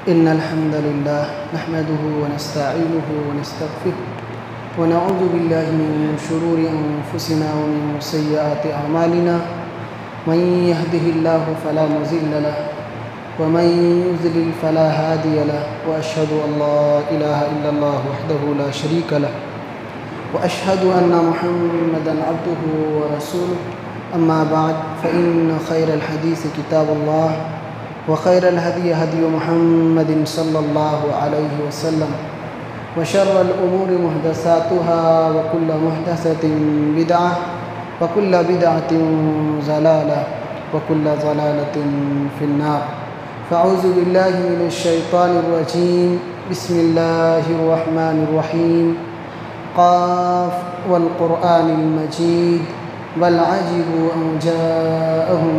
إن الحمد لله نحمده ونستعينه ونستغفره ونعوذ بالله من شرور أنفسنا ومن سيئات أعمالنا من يهده الله فلا مضل له ومن يضلل فلا هادي له وأشهد أن لا إله إلا الله وحده لا شريك له وأشهد أن محمدا عبده ورسوله أما بعد فإن خير الحديث كتاب الله وخير الهدي هدي محمد صلى الله عليه وسلم وشر الأمور محدثاتها وكل محدثة بدعة وكل بدعة ضلالة وكل ضلالة في النار فأعوذ بالله من الشيطان الرجيم بسم الله الرحمن الرحيم قاف والقرآن المجيد بل عجبوا أن جاءهم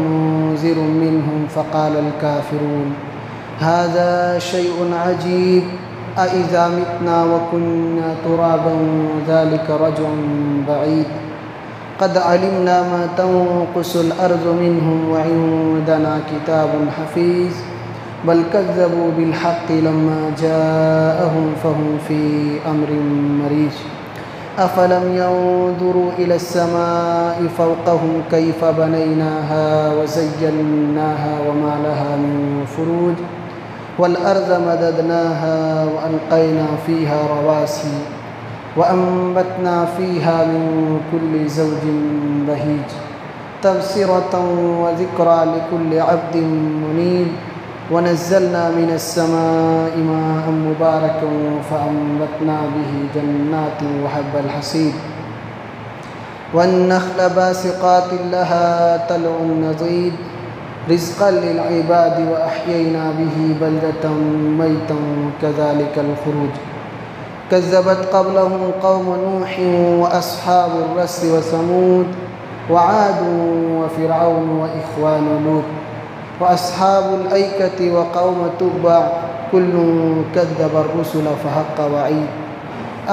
منذر منهم فقال الكافرون هذا شيء عجيب أإذا متنا وكنا ترابا ذلك رجع بعيد قد علمنا ما تنقص الأرض منهم وعندنا كتاب حفيظ بل كذبوا بالحق لما جاءهم فهم في أمر مريج أفلم ينظروا إلى السماء فوقهم كيف بنيناها وزيناها وما لها من فروج والأرض مددناها وألقينا فيها رواسي وأنبتنا فيها من كل زوج بهيج تبصرة وذكرى لكل عبد منيب ونزلنا من السماء ماء مباركا فأنبتنا به جنات وحب الحصيد والنخل باسقات لها طلع نضيد رزقا للعباد وأحيينا به بلدة ميتا كذلك الخروج كذبت قبلهم قوم نوح وأصحاب الرس وثمود وعاد وفرعون وإخوان لوط وأصحاب الأيكة وقوم تبع كل كذب الرسل فحق وعيد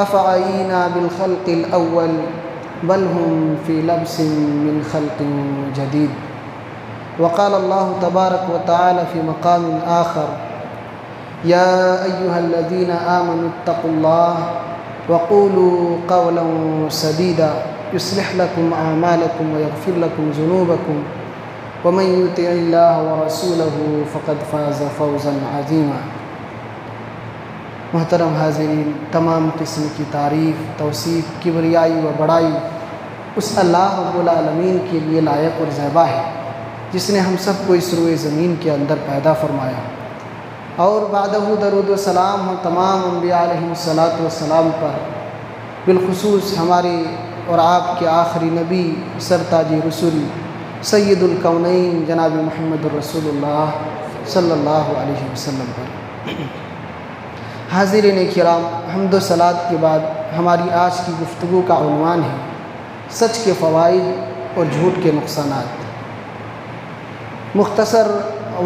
أفعينا بالخلق الأول بل هم في لبس من خلق جديد وقال الله تبارك وتعالى في مقام آخر يا أيها الذين آمنوا اتقوا الله وقولوا قولا سديدا يصلح لكم أعمالكم ويغفر لكم ذنوبكم ومن يطع الله ورسوله فقد فاز فوزا عظیما۔ محترم حاضرین، تمام قسم کی تعریف، توصیف، کبریائی و بڑائی اس اللہ رب العالمین کے لیے لائق اور زیبا ہے جس نے ہم سب کو اس روئے زمین کے اندر پیدا فرمایا، اور بعدہ درود و سلام ہو تمام انبیاء علیہم الصلاۃ والسلام پر، بالخصوص ہمارے اور آپ کے آخری نبی سرتاج رسول سید الکونین جناب محمد الرسول اللہ صلی اللہ علیہ وسلم پر۔ حاضرین کرام، حمد و صلات کے بعد ہماری آج کی گفتگو کا عنوان ہے سچ کے فوائد اور جھوٹ کے نقصانات۔ مختصر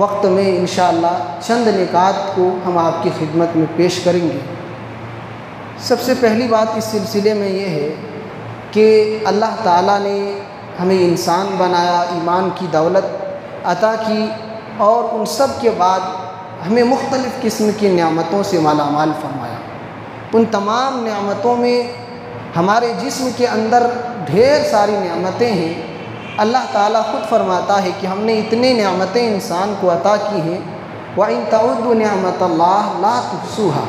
وقت میں انشاءاللہ چند نکات کو ہم آپ کی خدمت میں پیش کریں گے۔ سب سے پہلی بات اس سلسلے میں یہ ہے کہ اللہ تعالیٰ نے ہمیں انسان بنایا، ایمان کی دولت عطا کی، اور ان سب کے بعد ہمیں مختلف قسم کی نعمتوں سے مالا مال فرمایا۔ ان تمام نعمتوں میں ہمارے جسم کے اندر ڈھیر ساری نعمتیں ہیں۔ اللہ تعالیٰ خود فرماتا ہے کہ ہم نے اتنے نعمتیں انسان کو عطا کی ہیں، وَإِن تَعُدُّوا نِعْمَتَ اللَّهِ لَا تُحْصُوهَا،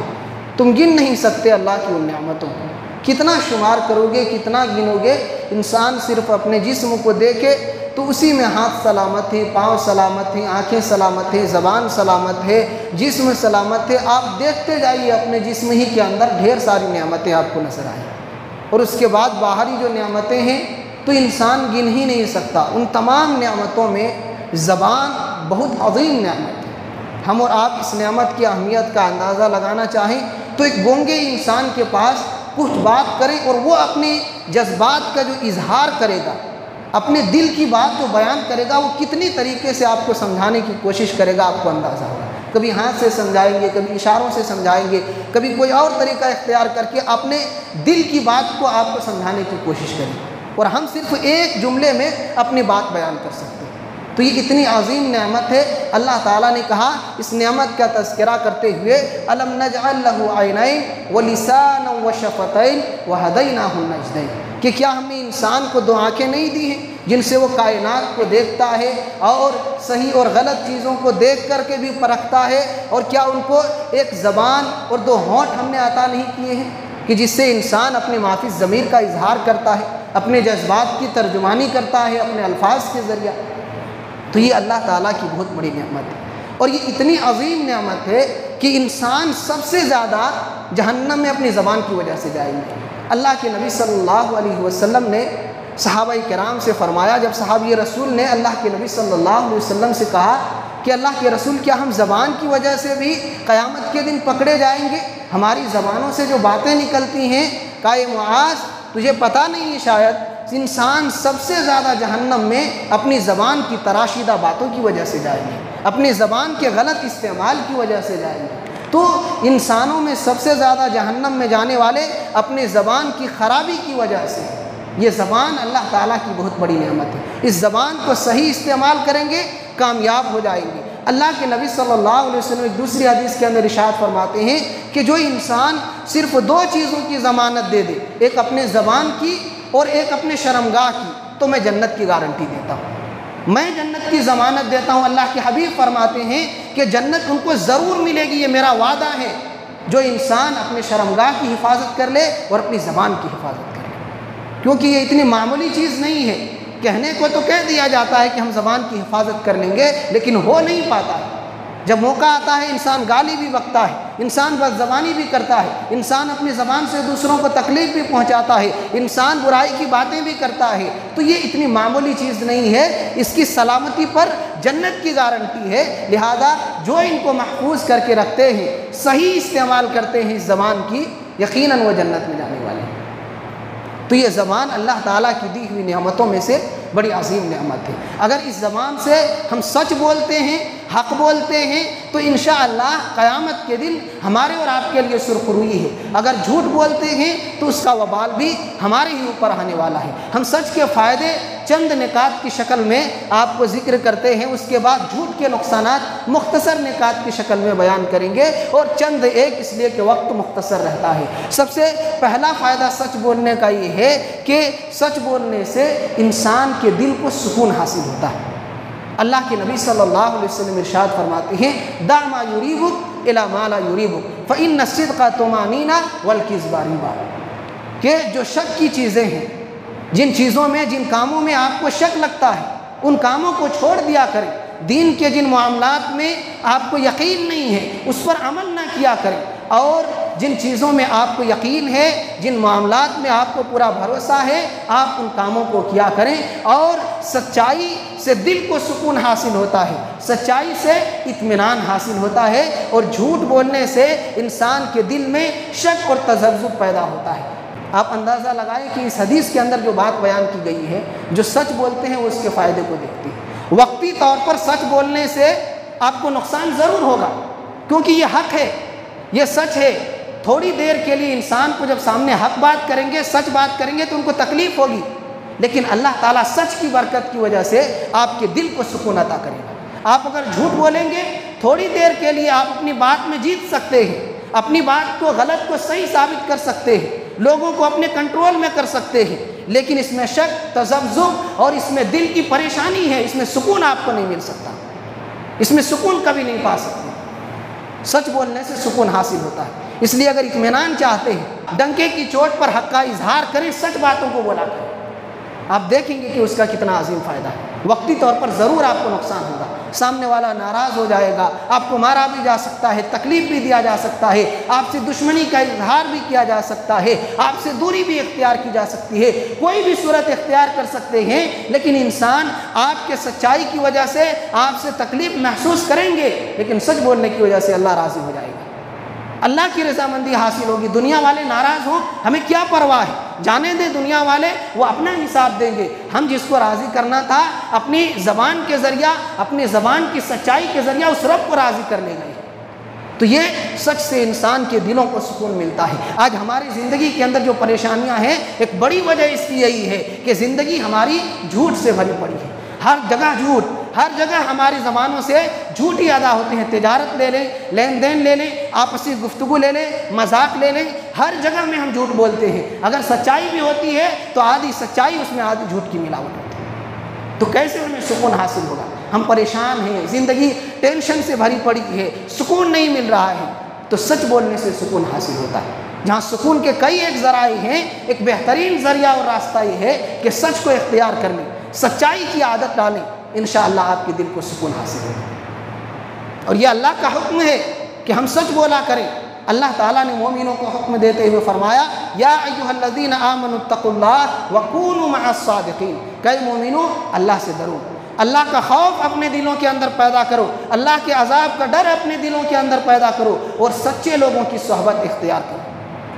تم گن نہیں سکتے اللہ کی ان نعمتوں کو، کتنا شمار کرو گے، کتنا گنو گے۔ انسان صرف اپنے جسم کو دیکھے تو اسی میں ہاتھ سلامت ہے، پاؤں سلامت ہیں، آنکھیں سلامت ہے، زبان سلامت ہے، جسم سلامت ہے۔ آپ دیکھتے جائیے اپنے جسم ہی کے اندر ڈھیر ساری نعمتیں آپ کو نظر آئیں، اور اس کے بعد باہری جو نعمتیں ہیں تو انسان گن ہی نہیں سکتا۔ ان تمام نعمتوں میں زبان بہت عظیم نعمت ہے۔ ہم اور آپ اس نعمت کی اہمیت کا اندازہ لگانا چاہیں تو ایک گونگے انسان کے پاس کچھ بات کریں اور وہ اپنے جذبات کا جو اظہار کرے گا، اپنے دل کی بات جو بیان کرے گا، وہ کتنی طریقے سے آپ کو سمجھانے کی کوشش کرے گا، آپ کو اندازہ ہوگا۔ کبھی ہاتھ سے سمجھائیں گے، کبھی اشاروں سے سمجھائیں گے، کبھی کوئی اور طریقہ اختیار کر کے اپنے دل کی بات کو آپ کو سمجھانے کی کوشش کریں، اور ہم صرف ایک جملے میں اپنی بات بیان کر سکتے ہیں۔ تو یہ اتنی عظیم نعمت ہے۔ اللہ تعالیٰ نے کہا اس نعمت کا تذکرہ کرتے ہوئے الم نجعل لہ عینین ولسانا وشفتین وہدیناہ النجدین، کہ کیا ہم نے انسان کو دو آنکھیں نہیں دی ہیں جن سے وہ کائنات کو دیکھتا ہے اور صحیح اور غلط چیزوں کو دیکھ کر کے بھی پرکھتا ہے، اور کیا ان کو ایک زبان اور دو ہونٹ ہم نے عطا نہیں کیے ہیں کہ جس سے انسان اپنے معافی ضمیر کا اظہار کرتا ہے، اپنے جذبات کی ترجمانی کرتا ہے اپنے الفاظ کے ذریعہ۔ تو یہ اللہ تعالیٰ کی بہت بڑی نعمت ہے، اور یہ اتنی عظیم نعمت ہے کہ انسان سب سے زیادہ جہنم میں اپنی زبان کی وجہ سے جائیں گے۔ اللہ کے نبی صلی اللہ علیہ وسلم نے صحابہ کرام سے فرمایا، جب صحابی رسول نے اللہ کے نبی صلی اللہ علیہ وسلم سے کہا کہ اللہ کے رسول کیا ہم زبان کی وجہ سے بھی قیامت کے دن پکڑے جائیں گے؟ ہماری زبانوں سے جو باتیں نکلتی ہیں، کہا اے معاذ تجھے پتہ نہیں ہے شاید انسان سب سے زیادہ جہنم میں اپنی زبان کی تراشیدہ باتوں کی وجہ سے جائیں گے، اپنی زبان کے غلط استعمال کی وجہ سے جائیں گے۔ تو انسانوں میں سب سے زیادہ جہنم میں جانے والے اپنے زبان کی خرابی کی وجہ سے۔ یہ زبان اللہ تعالیٰ کی بہت بڑی نعمت ہے، اس زبان کو صحیح استعمال کریں گے کامیاب ہو جائیں گے۔ اللہ کے نبی صلی اللہ علیہ وسلم ایک دوسری حدیث کے اندر ارشاد فرماتے ہیں کہ جو انسان صرف دو چیزوں کی ضمانت دے دے، ایک اپنے زبان کی اور ایک اپنے شرمگاہ کی، تو میں جنت کی گارنٹی دیتا ہوں، میں جنت کی ضمانت دیتا ہوں۔ اللہ کے حبیب فرماتے ہیں کہ جنت ان کو ضرور ملے گی، یہ میرا وعدہ ہے، جو انسان اپنے شرمگاہ کی حفاظت کر لے اور اپنی زبان کی حفاظت کر لے، کیونکہ یہ اتنی معمولی چیز نہیں ہے۔ کہنے کو تو کہہ دیا جاتا ہے کہ ہم زبان کی حفاظت کر لیں گے، لیکن ہو نہیں پاتا ہے۔ جب موقع آتا ہے انسان گالی بھی بکتا ہے، انسان بد زبانی بھی کرتا ہے، انسان اپنی زبان سے دوسروں کو تکلیف بھی پہنچاتا ہے، انسان برائی کی باتیں بھی کرتا ہے۔ تو یہ اتنی معمولی چیز نہیں ہے، اس کی سلامتی پر جنت کی گارنٹی ہے۔ لہذا جو ان کو محفوظ کر کے رکھتے ہیں، صحیح استعمال کرتے ہیں اس زبان کی، یقیناً وہ جنت میں جانے والے ہیں۔ تو یہ زبان اللہ تعالیٰ کی دی ہوئی نعمتوں میں سے بڑی عظیم نعمت ہے۔ اگر اس زبان سے ہم سچ بولتے ہیں، حق بولتے ہیں، تو انشاءاللہ قیامت کے دن ہمارے اور آپ کے لیے سرخروئی ہے۔ اگر جھوٹ بولتے ہیں تو اس کا وبال بھی ہمارے ہی اوپر آنے والا ہے۔ ہم سچ کے فائدے چند نکات کی شکل میں آپ کو ذکر کرتے ہیں، اس کے بعد جھوٹ کے نقصانات مختصر نکات کی شکل میں بیان کریں گے، اور چند ایک اس لیے کہ وقت مختصر رہتا ہے۔ سب سے پہلا فائدہ سچ بولنے کا یہ ہے کہ سچ بولنے سے انسان کے دل کو سکون حاصل ہوتا ہے۔ اللہ کے نبی صلی اللہ علیہ وسلم ارشاد فرماتے ہیں دع ما یریبک الی ما لا یریبک فإن الصدق طمأنینہ والکذب ریبہ، کہ جو شک کی چیزیں ہیں، جن چیزوں میں، جن کاموں میں آپ کو شک لگتا ہے، ان کاموں کو چھوڑ دیا کریں۔ دین کے جن معاملات میں آپ کو یقین نہیں ہے اس پر عمل نہ کیا کریں، اور جن چیزوں میں آپ کو یقین ہے، جن معاملات میں آپ کو پورا بھروسہ ہے، آپ ان کاموں کو کیا کریں۔ اور سچائی سے دل کو سکون حاصل ہوتا ہے، سچائی سے اطمینان حاصل ہوتا ہے، اور جھوٹ بولنے سے انسان کے دل میں شک اور تذبذب پیدا ہوتا ہے۔ آپ اندازہ لگائیں کہ اس حدیث کے اندر جو بات بیان کی گئی ہے، جو سچ بولتے ہیں وہ اس کے فائدے کو دیکھتے ہیں۔ وقتی طور پر سچ بولنے سے آپ کو نقصان ضرور ہوگا، کیونکہ یہ حق ہے، یہ سچ ہے۔ تھوڑی دیر کے لیے انسان کو جب سامنے حق بات کریں گے، سچ بات کریں گے، تو ان کو تکلیف ہوگی، لیکن اللہ تعالیٰ سچ کی برکت کی وجہ سے آپ کے دل کو سکون عطا کرے گا۔ آپ اگر جھوٹ بولیں گے، تھوڑی دیر کے لیے آپ اپنی بات میں جیت سکتے ہیں، اپنی بات کو غلط کو صحیح ثابت کر سکتے ہیں، لوگوں کو اپنے کنٹرول میں کر سکتے ہیں، لیکن اس میں شک، تذبذب اور اس میں دل کی پریشانی ہے، اس میں سکون آپ کو نہیں مل سکتا، اس میں سکون کبھی نہیں پا سکتے۔ سچ بولنے سے سکون حاصل ہوتا ہے، اس لیے اگر اطمینان چاہتے ہیں، ڈنکے کی چوٹ پر حق کا اظہار کریں، سچ باتوں کو بولا کریں، آپ دیکھیں گے کہ اس کا کتنا عظیم فائدہ ہے۔ وقتی طور پر ضرور آپ کو نقصان ہوگا، سامنے والا ناراض ہو جائے گا، آپ کو مارا بھی جا سکتا ہے، تکلیف بھی دیا جا سکتا ہے، آپ سے دشمنی کا اظہار بھی کیا جا سکتا ہے، آپ سے دوری بھی اختیار کی جا سکتی ہے، کوئی بھی صورت اختیار کر سکتے ہیں، لیکن انسان آپ کے سچائی کی وجہ سے آپ سے تکلیف محسوس کریں گے، لیکن سچ بولنے کی وجہ سے اللہ راضی ہو جائے گا، اللہ کی رضامندی حاصل ہوگی۔ دنیا والے ناراض ہوں، ہمیں کیا پرواہ ہے، جانے دیں، دنیا والے وہ اپنا حساب دیں گے، ہم جس کو راضی کرنا تھا اپنی زبان کے ذریعہ، اپنی زبان کی سچائی کے ذریعہ اس رب کو راضی کرنے گئے۔ تو یہ سچ سے انسان کے دلوں کو سکون ملتا ہے۔ آج ہماری زندگی کے اندر جو پریشانیاں ہیں، ایک بڑی وجہ اس کی یہی ہے کہ زندگی ہماری جھوٹ سے بھری پڑی ہے، ہر جگہ جھوٹ، ہر جگہ ہماری زبانوں سے جھوٹ ہی ادا ہوتے ہیں. تجارت لے لیں, لین دین لے لیں, آپسی گفتگو لے لیں, مذاق لے لیں, ہر جگہ میں ہم جھوٹ بولتے ہیں. اگر سچائی بھی ہوتی ہے تو آدھی سچائی اس میں آدھی جھوٹ کی ملاوٹ ہوتی ہے. تو کیسے ہمیں سکون حاصل ہوگا؟ ہم پریشان ہیں, زندگی ٹینشن سے بھری پڑی ہے, سکون نہیں مل رہا ہے. تو سچ بولنے سے سکون حاصل ہوتا ہے. جہاں سکون کے کئی ایک ذرائع ہیں, ایک بہترین ذریعہ اور راستہ یہ ہے کہ سچ کو اختیار کر لیں, سچائی کی عادت ڈالیں, انشاءاللہ آپ کے دل کو سکون حاصل ہوگا. اور یہ اللہ کا حکم ہے کہ ہم سچ بولا کریں. اللہ تعالیٰ نے مومنوں کو حکم دیتے ہوئے فرمایا یا ایھا الذین آمنوا اتقوا اللہ وکونوا مع الصادقین. کہ مومنو اللہ سے ڈرو, اللہ کا خوف اپنے دلوں کے اندر پیدا کرو, اللہ کے عذاب کا ڈر اپنے دلوں کے اندر پیدا کرو اور سچے لوگوں کی صحبت اختیار کرو.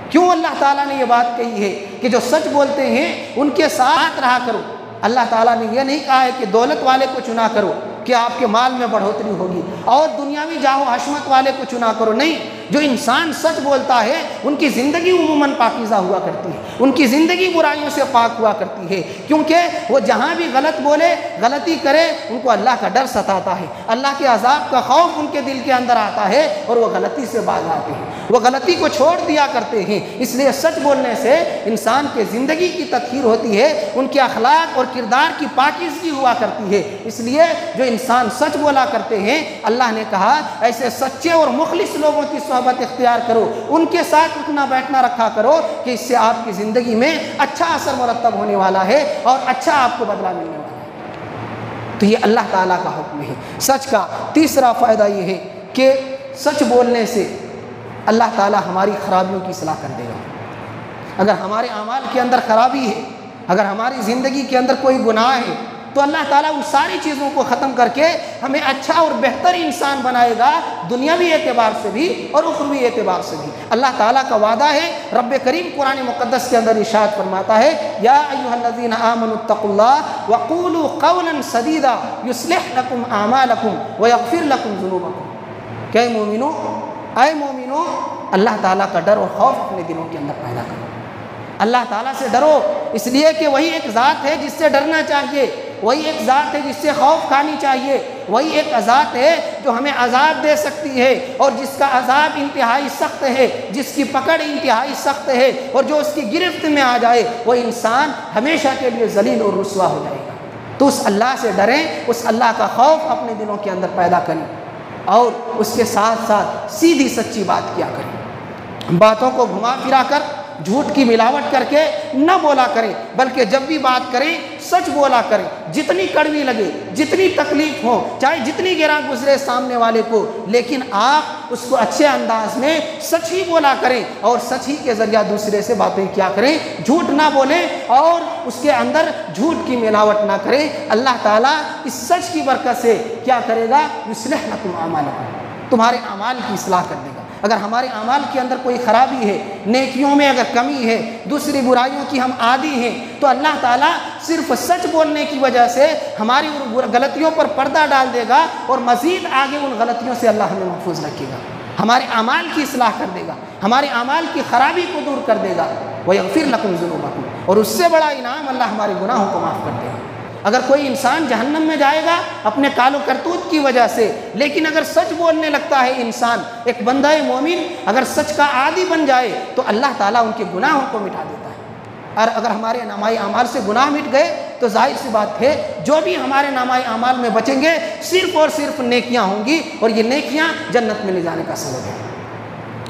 کیوں اللہ تعالیٰ نے یہ بات کہی ہے کہ جو سچ بولتے ہیں ان کے ساتھ رہا کرو. اللہ تعالیٰ نے یہ نہیں کہا ہے کہ دولت والے کو چنا کرو کہ آپ کے مال میں بڑھوتری ہوگی, اور دنیاوی جاہ و حشمت والے کو چنا کرو. نہیں, جو انسان سچ بولتا ہے ان کی زندگی عموماً پاکیزہ ہوا کرتی ہے, ان کی زندگی برائیوں سے پاک ہوا کرتی ہے, کیونکہ وہ جہاں بھی غلط بولے, غلطی کرے, ان کو اللہ کا ڈر ستاتا ہے, اللہ کے عذاب کا خوف ان کے دل کے اندر آتا ہے اور وہ غلطی سے باز آتے ہیں, وہ غلطی کو چھوڑ دیا کرتے ہیں. اس لیے سچ بولنے سے انسان کے زندگی کی تطہیر ہوتی ہے, ان کے اخلاق اور کردار کی پاکیزگی ہوا کرتی ہے. اس لیے جو انسان سچ بولا کرتے ہیں, اللہ نے کہا ایسے سچے اور مخلص لوگوں کی صحبت اختیار کرو, ان کے ساتھ اٹھنا بیٹھنا رکھا کرو کہ اس سے آپ کی زندگی میں اچھا اثر مرتب ہونے والا ہے اور اچھا آپ کو بدلہ ملنے والا ہے. تو یہ اللہ تعالیٰ کا حکم ہے. سچ کا تیسرا فائدہ یہ ہے کہ سچ بولنے سے اللہ تعالیٰ ہماری خرابیوں کی اصلاح کر دے گا. اگر ہمارے اعمال کے اندر خرابی ہے, اگر ہماری زندگی کے اندر کوئی گناہ ہے, تو اللہ تعالیٰ ان ساری چیزوں کو ختم کر کے ہمیں اچھا اور بہتر انسان بنائے گا, دنیاوی اعتبار سے بھی اور اخروی اعتبار سے بھی. اللہ تعالیٰ کا وعدہ ہے, رب کریم قرآن مقدس کے اندر ارشاد فرماتا ہے یا ایھا الذین آمنوا اتقوا اللہ وقولوا قولا سدیدا یصلح لکم اعمالکم ویغفر لکم ذنوبکم. کہ اے مومنو, اللہ تعالیٰ کا ڈر اور خوف اپنے دلوں کے اندر پیدا کرو. اللہ تعالیٰ سے ڈرو, اس لیے کہ وہی ایک ذات ہے جس سے ڈرنا چاہیے, وہی ایک ذات ہے جس سے خوف کھانی چاہیے, وہی ایک ذات ہے جو ہمیں عذاب دے سکتی ہے اور جس کا عذاب انتہائی سخت ہے, جس کی پکڑ انتہائی سخت ہے, اور جو اس کی گرفت میں آ جائے وہ انسان ہمیشہ کے لیے ذلیل اور رسوا ہو جائے گا. تو اس اللہ سے ڈریں, اس اللہ کا خوف اپنے دلوں کے اندر پیدا کریں اور اس کے ساتھ ساتھ سیدھی سچی بات کیا کریں. باتوں کو گھما پھرا کر, جھوٹ کی ملاوٹ کر کے نہ بولا کریں, بلکہ جب بھی بات کریں سچ بولا کریں. جتنی کڑوی لگے, جتنی تکلیف ہو, چاہے جتنی گراں گزرے سامنے والے کو, لیکن آپ اس کو اچھے انداز میں سچ ہی بولا کریں اور سچ ہی کے ذریعہ دوسرے سے باتیں کیا کریں, جھوٹ نہ بولیں اور اس کے اندر جھوٹ کی ملاوٹ نہ کریں. اللہ تعالیٰ اس سچ کی برکت سے کیا کرے گا, یصلح لکم اعمالکم, تمہارے اعمال کی اصلاح کر دے گا. اگر ہمارے اعمال کے اندر کوئی خرابی ہے, نیکیوں میں اگر کمی ہے, دوسری برائیوں کی ہم عادی ہیں, تو اللہ تعالیٰ صرف سچ بولنے کی وجہ سے ہماری غلطیوں پر پردہ ڈال دے گا اور مزید آگے ان غلطیوں سے اللہ ہمیں محفوظ رکھے گا, ہمارے اعمال کی اصلاح کر دے گا, ہمارے اعمال کی خرابی کو دور کر دے گا. وَيَغْفِرْ لَكُمْ ذُنُوبَكُمْ, اور اس سے بڑا انعام اللہ ہمارے گناہوں کو معاف کر دے گا. اگر کوئی انسان جہنم میں جائے گا اپنے کال و کرتوت کی وجہ سے, لیکن اگر سچ بولنے لگتا ہے انسان, ایک بندہ مومن اگر سچ کا عادی بن جائے تو اللہ تعالیٰ ان کے گناہوں کو مٹا دیتا ہے. اور اگر ہمارے نامۂ اعمال سے گناہ مٹ گئے تو ظاہر سی بات ہے جو بھی ہمارے نامۂ اعمال میں بچیں گے صرف اور صرف نیکیاں ہوں گی, اور یہ نیکیاں جنت میں لے جانے کا سبب ہے.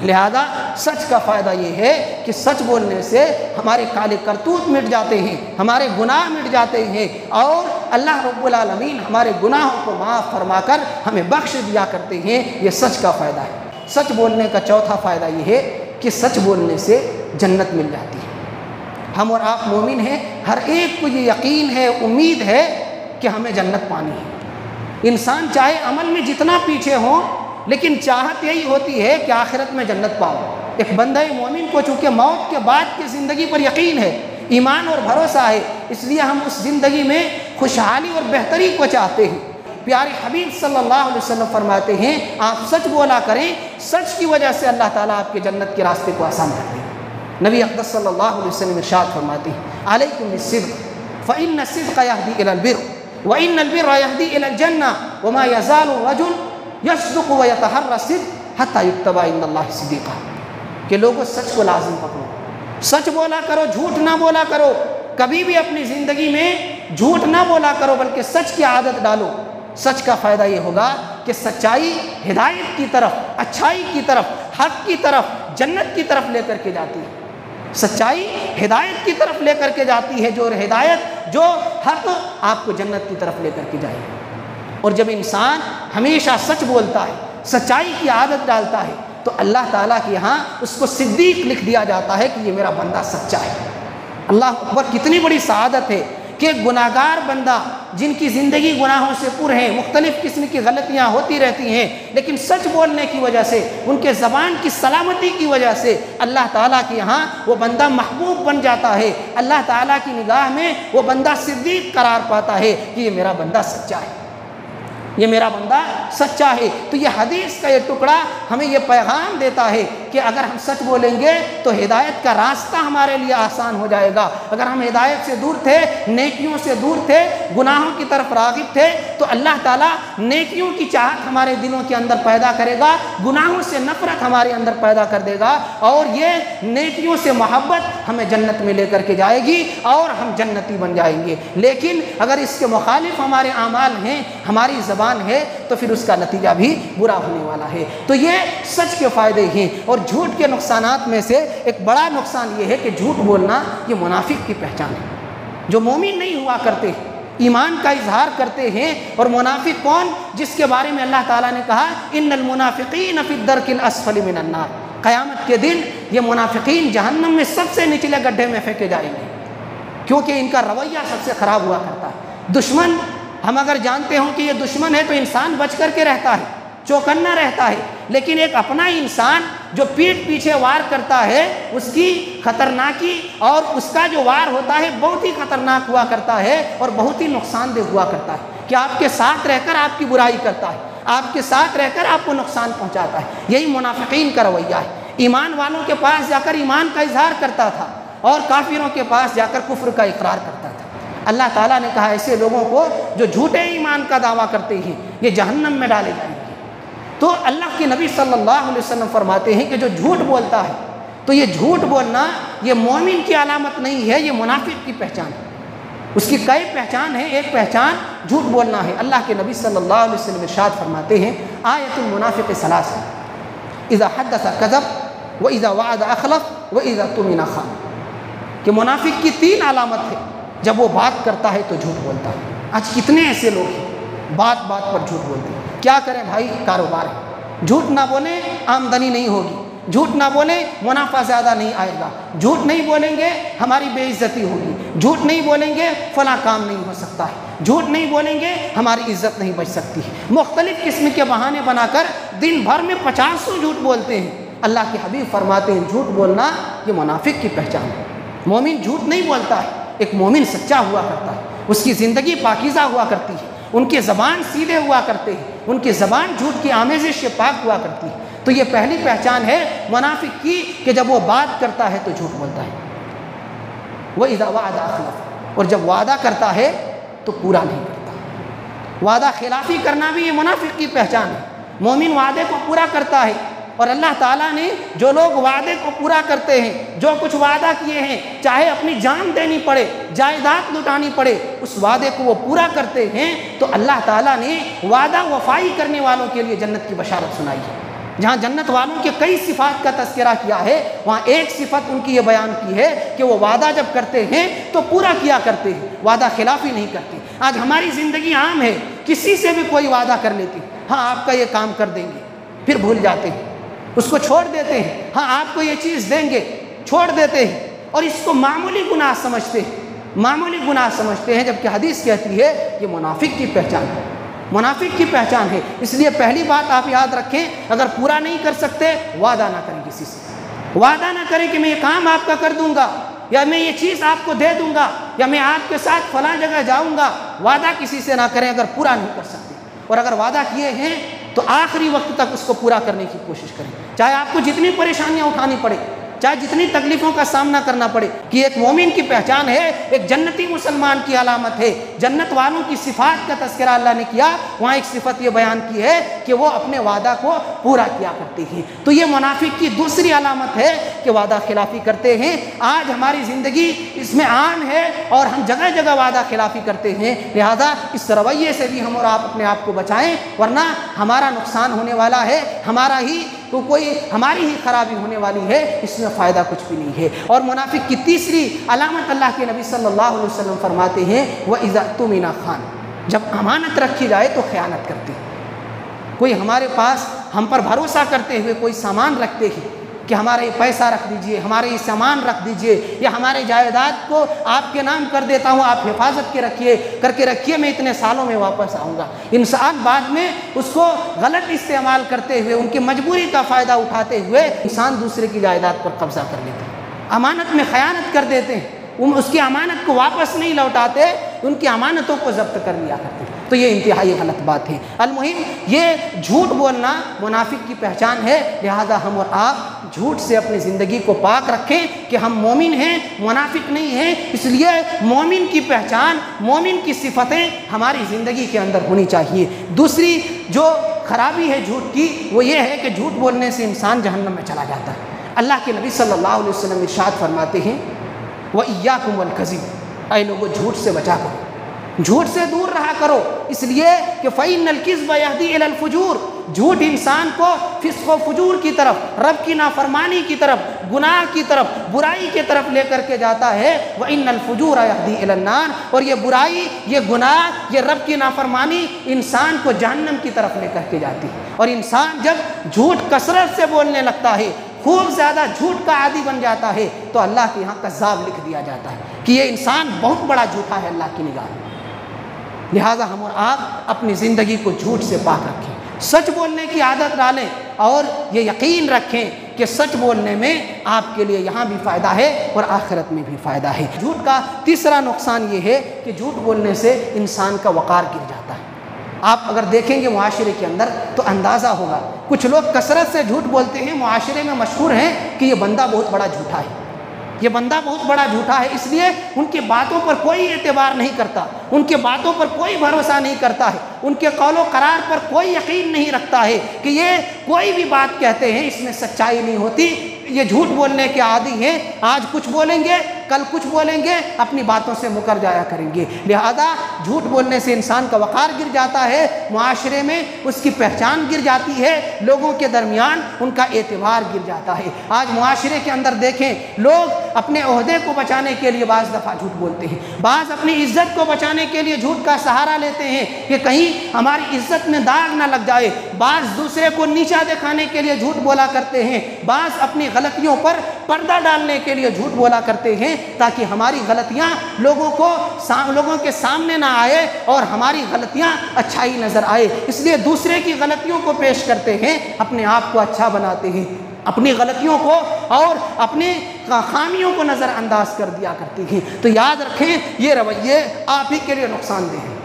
لہذا سچ کا فائدہ یہ ہے کہ سچ بولنے سے ہمارے کالے کرتوت مٹ جاتے ہیں, ہمارے گناہ مٹ جاتے ہیں, اور اللہ رب العالمین ہمارے گناہوں کو معاف فرما کر ہمیں بخش دیا کرتے ہیں. یہ سچ کا فائدہ ہے. سچ بولنے کا چوتھا فائدہ یہ ہے کہ سچ بولنے سے جنت مل جاتی ہے. ہم اور آپ مومن ہیں, ہر ایک کو یہ یقین ہے, امید ہے کہ ہمیں جنت پانی ہے. انسان چاہے عمل میں جتنا پیچھے ہوں, لیکن چاہت یہی ہوتی ہے کہ آخرت میں جنت پاؤں. ایک بندہ مومن کو چونکہ موت کے بعد کی زندگی پر یقین ہے, ایمان اور بھروسہ ہے, اس لیے ہم اس زندگی میں خوشحالی اور بہتری کو چاہتے ہیں. پیارے حبیب صلی اللہ علیہ وسلم فرماتے ہیں آپ سچ بولا کریں, سچ کی وجہ سے اللہ تعالیٰ آپ کے جنت کے راستے کو آسان کر دیں. نبی اقدس صلی اللہ علیہ وسلم ارشاد فرماتے ہیں علیکم بالصدق فإن الصدق یہدی الی البر وَإِنَّ الْبِرَّ يَهْدِي إِلَى الْجَنَّةِ وَمَا يَزَالُ الرَّجُلُ يَصْدُقُ وَيَتَحَرَّى الصِّدْقَ حَتَّى يُكْتَبَ عِندَ اللَّهِ صِدِيقًا کہ لوگوں سچ کو لازم پکڑو، سچ بولا کرو، جھوٹ نہ بولا کرو، کبھی بھی اپنی زندگی میں جھوٹ نہ بولا کرو بلکہ سچ کی عادت ڈالو۔ سچ کا فائدہ یہ ہوگا کہ سچائی ہدایت کی طرف، اچھائی کی طرف، حق کی طرف، جنت کی طرف لے کر کے جاتی ہے۔ سچائی ہدایت کی طرف لے کر کے جاتی ہے، جو ہدایت، جو حق آپ کو جنت کی طرف لے کر کے جائے گا۔ اور جب انسان ہمیشہ سچ بولتا ہے، سچائی کی عادت ڈالتا ہے، تو اللہ تعالیٰ کے یہاں اس کو صدیق لکھ دیا جاتا ہے کہ یہ میرا بندہ سچا ہے۔ اللہ اکبر، کتنی بڑی سعادت ہے کہ گناہگار بندہ جن کی زندگی گناہوں سے پر ہے، مختلف قسم کی غلطیاں ہوتی رہتی ہیں، لیکن سچ بولنے کی وجہ سے، ان کے زبان کی سلامتی کی وجہ سے اللہ تعالیٰ کے یہاں وہ بندہ محبوب بن جاتا ہے۔ اللہ تعالیٰ کی نگاہ میں وہ بندہ صدیق قرار پاتا ہے کہ یہ میرا بندہ سچا ہے، یہ میرا بندہ سچا ہے۔ تو یہ حدیث کا یہ ٹکڑا ہمیں یہ پیغام دیتا ہے کہ اگر ہم سچ بولیں گے تو ہدایت کا راستہ ہمارے لیے آسان ہو جائے گا۔ اگر ہم ہدایت سے دور تھے، نیکیوں سے دور تھے، گناہوں کی طرف راغب تھے، تو اللہ تعالیٰ نیکیوں کی چاہت ہمارے دلوں کے اندر پیدا کرے گا، گناہوں سے نفرت ہمارے اندر پیدا کر دے گا، اور یہ نیکیوں سے محبت ہمیں جنت میں لے کر کے جائے گی اور ہم جنتی بن جائیں گے۔ لیکن اگر اس کے مخالف ہمارے اعمال ہیں، ہماری زبان ہے، تو پھر اس کا نتیجہ بھی برا ہونے والا ہے۔ تو یہ سچ کے فائدے ہیں۔ اور جھوٹ کے نقصانات میں سے ایک بڑا نقصان یہ ہے کہ جھوٹ بولنا یہ منافق کی پہچان ہے۔ جو مومن نہیں ہوا کرتے، ایمان کا اظہار کرتے ہیں، اور منافق کون؟ جس کے بارے میں اللہ تعالیٰ نے کہا ان المنافقین فی الدرک الاسفل من النار، قیامت کے دن یہ منافقین جہنم میں سب سے نچلے گڈھے میں پھینکے جائیں گے، کیونکہ ان کا رویہ سب سے خراب ہوا کرتا ہے۔ دشمن، ہم اگر جانتے ہوں کہ یہ دشمن ہے تو انسان بچ کر کے رہتا ہے، چوکنا رہتا ہے، لیکن ایک اپنا انسان جو پیٹھ پیچھے وار کرتا ہے، اس کی خطرناکی اور اس کا جو وار ہوتا ہے بہت ہی خطرناک ہوا کرتا ہے اور بہت ہی نقصان دہ ہوا کرتا ہے، کہ آپ کے ساتھ رہ کر آپ کی برائی کرتا ہے، آپ کے ساتھ رہ کر آپ کو نقصان پہنچاتا ہے۔ یہی منافقین کا رویہ ہے۔ ایمان والوں کے پاس جا کر ایمان کا اظہار کرتا تھا اور کافروں کے پاس جا کر کفر کا اقرار کرتا تھا۔ اللہ تعالیٰ نے کہا ایسے لوگوں کو جو جھوٹے ایمان کا دعویٰ کرتے ہیں یہ جہنم میں ڈالے جائیں گے۔ تو اللہ کے نبی صلی اللہ علیہ وسلم فرماتے ہیں کہ جو جھوٹ بولتا ہے تو یہ جھوٹ بولنا یہ مومن کی علامت نہیں ہے، یہ منافق کی پہچان ہے۔ اس کی کئی پہچان ہے، ایک پہچان جھوٹ بولنا ہے۔ اللہ کے نبی صلی اللہ علیہ وسلم ارشاد فرماتے ہیں آیت المنافق ثلاث، اذا حدث کذب واذا وعد اخلف واذا اؤتمن خان، کہ منافق کی تین علامت ہے، جب وہ بات کرتا ہے تو جھوٹ بولتا ہے۔ آج کتنے ایسے لوگ ہیں بات بات پر جھوٹ بولتے ہیں۔ کیا کریں بھائی، کاروبار ہے، جھوٹ نہ بولیں آمدنی نہیں ہوگی، جھوٹ نہ بولیں منافع زیادہ نہیں آئے گا، جھوٹ نہیں بولیں گے ہماری بے عزتی ہوگی، جھوٹ نہیں بولیں گے فلاں کام نہیں ہو سکتا ہے، جھوٹ نہیں بولیں گے ہماری عزت نہیں بچ سکتی ہے۔ مختلف قسم کے بہانے بنا کر دن بھر میں 50 جھوٹ بولتے ہیں۔ اللہ کے حبیب فرماتے ہیں جھوٹ بولنا یہ منافق کی پہچان ہے۔ مومن جھوٹ نہیں بولتا ہے، ایک مومن سچا ہوا کرتا ہے، اس کی زندگی پاکیزہ ہوا کرتی ہے، ان کے زبان سیدھے ہوا کرتے ہیں، ان کی زبان جھوٹ کی آمیزش سے پاک ہوا کرتی ہے۔ تو یہ پہلی پہچان ہے منافق کی کہ جب وہ بات کرتا ہے تو جھوٹ بولتا ہے۔ وَإِذَا وَعَدَ أَخْلَفَ، اور جب وعدہ کرتا ہے تو پورا نہیں کرتا۔ وعدہ خلافی کرنا بھی یہ منافق کی پہچان ہے۔ مومن وعدے کو پورا کرتا ہے، اور اللہ تعالیٰ نے جو لوگ وعدے کو پورا کرتے ہیں، جو کچھ وعدہ کیے ہیں، چاہے اپنی جان دینی پڑے، جائیداد لٹانی پڑے، اس وعدے کو وہ پورا کرتے ہیں، تو اللہ تعالیٰ نے وعدہ وفائی کرنے والوں کے لیے جنت کی بشارت سنائی ہے۔ جہاں جنت والوں کے کئی صفات کا تذکرہ کیا ہے، وہاں ایک صفت ان کی یہ بیان کی ہے کہ وہ وعدہ جب کرتے ہیں تو پورا کیا کرتے ہیں، وعدہ خلافی نہیں کرتے۔ آج ہماری زندگی عام ہے، کسی سے بھی کوئی وعدہ کر لیتی، ہاں آپ کا یہ کام کر دیں گے، پھر بھول جاتے ہیں، اس کو چھوڑ دیتے ہیں، ہاں آپ کو یہ چیز دیں گے، چھوڑ دیتے ہیں، اور اس کو معمولی گناہ سمجھتے ہیں، معمولی گناہ سمجھتے ہیں، جبکہ حدیث کہتی ہے یہ منافق کی پہچان ہے، منافق کی پہچان ہے۔ اس لیے پہلی بات آپ یاد رکھیں، اگر پورا نہیں کر سکتے وعدہ نہ کریں کسی سے، وعدہ نہ کریں کہ میں یہ کام آپ کا کر دوں گا، یا میں یہ چیز آپ کو دے دوں گا، یا میں آپ کے ساتھ فلاں جگہ جاؤں گا۔ وعدہ کسی سے نہ کریں اگر پورا نہیں کر سکتے، اور اگر وعدہ کیے ہیں تو آخری وقت تک اس کو پورا کرنے کی کوشش کریں، چاہے آپ کو جتنی پریشانیاں اٹھانی پڑے، چاہے جتنی تکلیفوں کا سامنا کرنا پڑے، کہ ایک مومن کی پہچان ہے، ایک جنتی مسلمان کی علامت ہے۔ جنت والوں کی صفات کا تذکرہ اللہ نے کیا، وہاں ایک صفت یہ بیان کی ہے کہ وہ اپنے وعدہ کو پورا کیا کرتے ہیں۔ تو یہ منافق کی دوسری علامت ہے کہ وعدہ خلافی کرتے ہیں۔ آج ہماری زندگی اس میں عام ہے اور ہم جگہ جگہ وعدہ خلافی کرتے ہیں، لہذا اس رویے سے بھی ہم اور آپ اپنے آپ کو بچائیں، ورنہ ہمارا نقصان ہونے والا ہے، ہماری ہی خرابی ہونے والی ہے، اس میں فائدہ کچھ بھی نہیں ہے۔ اور منافق کی تیسری علامت اللہ کے نبی صلی اللہ علیہ وسلم فرماتے ہیں وَإِذَا اؤْتُمِنَ خَانَ، جب امانت رکھی جائے تو خیانت کرتے ہیں۔ کوئی ہمارے پاس ہم پر بھروسہ کرتے ہوئے کوئی سامان رکھتے ہیں کہ ہمارا یہ پیسہ رکھ دیجئے، ہمارے یہ سامان رکھ دیجئے، یا ہمارے جائیداد کو آپ کے نام کر دیتا ہوں، آپ حفاظت کر کے رکھیے، میں اتنے سالوں میں واپس آؤں گا۔ انسان بعد میں اس کو غلط استعمال کرتے ہوئے، ان کی مجبوری کا فائدہ اٹھاتے ہوئے انسان دوسرے کی جائیداد پر قبضہ کر لیتے ہیں، امانت میں خیانت کر دیتے ہیں، اس کی امانت کو واپس نہیں لوٹاتے، ان کی امانتوں کو ضبط کر لیا کرتے ہیں۔ تو یہ انتہائی غلط بات ہے۔ المہم یہ جھوٹ بولنا منافق کی پہچان ہے، لہذا ہم اور آپ جھوٹ سے اپنی زندگی کو پاک رکھیں کہ ہم مومن ہیں، منافق نہیں ہیں۔ اس لیے مومن کی پہچان، مومن کی صفتیں ہماری زندگی کے اندر ہونی چاہیے۔ دوسری جو خرابی ہے جھوٹ کی، وہ یہ ہے کہ جھوٹ بولنے سے انسان جہنم میں چلا جاتا ہے۔ اللہ کے نبی صلی اللہ علیہ وسلم ارشاد فرماتے ہیں وَإِيَّاكُمْ وَالْكَذِبَ، اے لوگو جھوٹ سے بچا کرو، جھوٹ سے دور رہا کرو، اس لیے کہ فَإِنَّ الْكِذْبَ يَهْدِي إِلَى الْفُجُورِ، جھوٹ انسان کو فسق و فجور کی طرف، رب کی نافرمانی کی طرف، گناہ کی طرف، برائی کی طرف لے کر کے جاتا ہے۔ وَإِنَّ الْفُجُورَ يَهْدِي إِلَى النَّارِ، اور یہ برائی، یہ گناہ، یہ رب کی نافرمانی انسان کو جہنم کی طرف لے کر کے جاتی ہے۔ اور انسان جب جھوٹ کثرت سے بولنے لگتا ہے، خوب زیادہ جھوٹ کا عادی بن جاتا ہے، تو اللہ کے یہاں کذاب لکھ دیا جاتا ہے کہ یہ انسان بہت بڑا جھوٹا ہے اللہ کی نگاہ میں۔ لہٰذا ہم اور آپ اپنی زندگی کو جھوٹ سے پاک رکھیں، سچ بولنے کی عادت ڈالیں، اور یہ یقین رکھیں کہ سچ بولنے میں آپ کے لیے یہاں بھی فائدہ ہے اور آخرت میں بھی فائدہ ہے۔ جھوٹ کا تیسرا نقصان یہ ہے کہ جھوٹ بولنے سے انسان کا وقار گر جاتا ہے۔ آپ اگر دیکھیں گے معاشرے کے اندر تو اندازہ ہوگا، کچھ لوگ کثرت سے جھوٹ بولتے ہیں، معاشرے میں مشہور ہیں کہ یہ بندہ بہت بڑا جھوٹا ہے، یہ بندہ بہت بڑا جھوٹا ہے، اس لیے ان کی باتوں پر کوئی اعتبار نہیں کرتا، ان کے باتوں پر کوئی بھروسہ نہیں کرتا ہے، ان کے قول و قرار پر کوئی یقین نہیں رکھتا ہے کہ یہ کوئی بھی بات کہتے ہیں اس میں سچائی نہیں ہوتی، یہ جھوٹ بولنے کے عادی ہیں، آج کچھ بولیں گے کل کچھ بولیں گے، اپنی باتوں سے مکر جایا کریں گے۔ لہذا جھوٹ بولنے سے انسان کا وقار گر جاتا ہے، معاشرے میں اس کی پہچان گر جاتی ہے، لوگوں کے درمیان ان کا اعتبار گر جاتا ہے۔ آج معاشرے کے اندر دیکھیں، لوگ اپنے عہدے کو بچانے کے لیے بعض دفعہ جھوٹ بولتے ہیں، بعض اپنی عزت کو بچانے کے لیے جھوٹ کا سہارا لیتے ہیں کہ کہیں ہماری عزت میں داغ نہ لگ جائے، بعض دوسرے کو نیچا دکھانے کے لیے جھوٹ بولا کرتے ہیں، بعض اپنی غلطیوں پر پردہ ڈالنے کے لیے جھوٹ بولا کرتے ہیں تاکہ ہماری غلطیاں لوگوں کے سامنے نہ آئے اور ہماری غلطیاں اچھائی نظر آئے۔ اس لیے دوسرے کی غلطیوں کو پیش کرتے ہیں، اپنے آپ کو اچھا بناتے ہیں، اپنی غلطیوں کو اور اپنی خامیوں کو نظر انداز کر دیا کرتے ہیں۔ تو یاد رکھیں یہ رویے آپ ہی کے لیے نقصان دہ ہیں،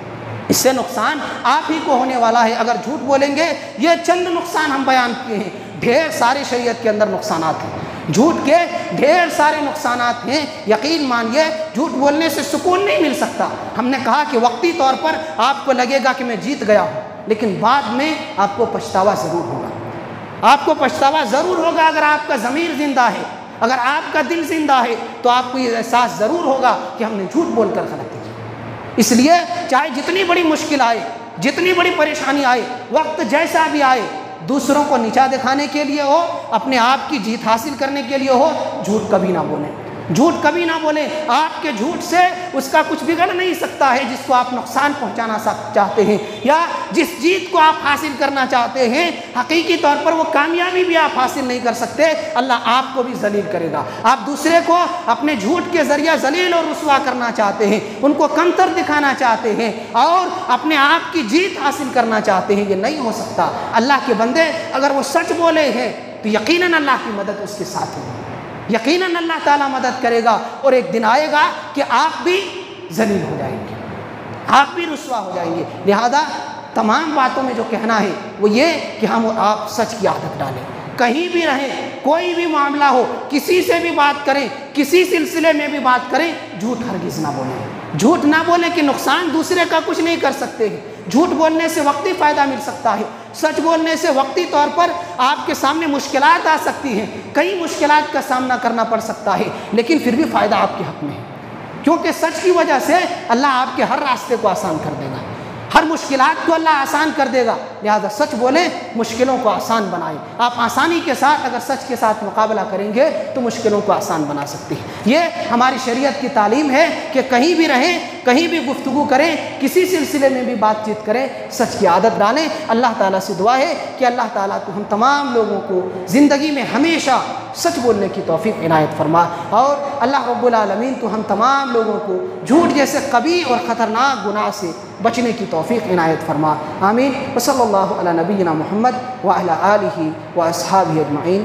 اس سے نقصان آپ ہی کو ہونے والا ہے اگر جھوٹ بولیں گے۔ یہ چند نقصان ہم بیان کیے ہیں، ڈھیر سارے شریعت کے اندر نقصانات ہیں، جھوٹ کے ڈھیر سارے نقصانات ہیں۔ یقین مانیے جھوٹ بولنے سے سکون نہیں مل سکتا۔ ہم نے کہا کہ وقتی طور پر آپ کو لگے گا کہ میں جیت گیا ہوں، لیکن بعد میں آپ کو پچھتاوا ضرور ہوگا، آپ کو پچھتاوا ضرور ہوگا۔ اگر آپ کا ضمیر زندہ ہے، اگر آپ کا دل زندہ ہے، تو آپ کو یہ احساس ضرور ہوگا کہ ہم نے جھوٹ بول کر غلطی کی۔ اس لیے چاہے جتنی بڑی مشکل آئے، جتنی بڑی پریشانی آئے، وقت جیسا بھی آئے، دوسروں کو نیچا دکھانے کے لیے ہو، اپنے آپ کی جیت حاصل کرنے کے لیے ہو، جھوٹ کبھی نہ بولیں، جھوٹ کبھی نہ بولیں۔ آپ کے جھوٹ سے اس کا کچھ بگڑ نہیں سکتا ہے جس کو آپ نقصان پہنچانا چاہتے ہیں، یا جس جیت کو آپ حاصل کرنا چاہتے ہیں حقیقی طور پر وہ کامیابی بھی آپ حاصل نہیں کر سکتے، اللہ آپ کو بھی ذلیل کرے گا۔ آپ دوسرے کو اپنے جھوٹ کے ذریعہ ذلیل اور رسوا کرنا چاہتے ہیں، ان کو کمتر دکھانا چاہتے ہیں اور اپنے آپ کی جیت حاصل کرنا چاہتے ہیں، یہ نہیں ہو سکتا۔ اللہ کے بندے اگر وہ سچ بولے ہیں تو یقیناً اللہ کی مدد اس کے ساتھ ہوگی، یقیناً اللہ تعالیٰ مدد کرے گا، اور ایک دن آئے گا کہ آپ بھی ذلیل ہو جائیں گے، آپ بھی رسوا ہو جائیں گے۔ لہذا تمام باتوں میں جو کہنا ہے وہ یہ کہ ہم اور آپ سچ کی عادت ڈالیں، کہیں بھی رہیں، کوئی بھی معاملہ ہو، کسی سے بھی بات کریں، کسی سلسلے میں بھی بات کریں، جھوٹ ہرگز نہ بولیں۔ جھوٹ نہ بولیں کہ نقصان دوسرے کا کچھ نہیں کر سکتے ہیں۔ جھوٹ بولنے سے وقتی فائدہ مل سکتا ہے، سچ بولنے سے وقتی طور پر آپ کے سامنے مشکلات آ سکتی ہیں، کئی مشکلات کا سامنا کرنا پڑ سکتا ہے، لیکن پھر بھی فائدہ آپ کے حق میں ہے، کیونکہ سچ کی وجہ سے اللہ آپ کے ہر راستے کو آسان کر دے گا، ہر مشکلات کو اللہ آسان کر دے گا۔ لہذا سچ بولیں، مشکلوں کو آسان بنائیں۔ آپ آسانی کے ساتھ اگر سچ کے ساتھ مقابلہ کریں گے تو مشکلوں کو آسان بنا سکتے ہیں۔ یہ ہماری شریعت کی تعلیم ہے کہ کہیں بھی رہیں، کہیں بھی گفتگو کریں، کسی سلسلے میں بھی بات چیت کریں، سچ کی عادت ڈالیں۔ اللہ تعالیٰ سے دعا ہے کہ اللہ تعالیٰ تو ہم تمام لوگوں کو زندگی میں ہمیشہ سچ بولنے کی توفیق عنایت فرما، اور اللہ رب العالمین تو ہم تمام لوگوں کو جھوٹ جیسے قبیح اور خطرناک گناہ سے بچنے کی توفیق عنایت فرما۔ آمین۔ وصلی اللہ علی نبینا محمد وعلی آلہ واصحابہ اجمعین۔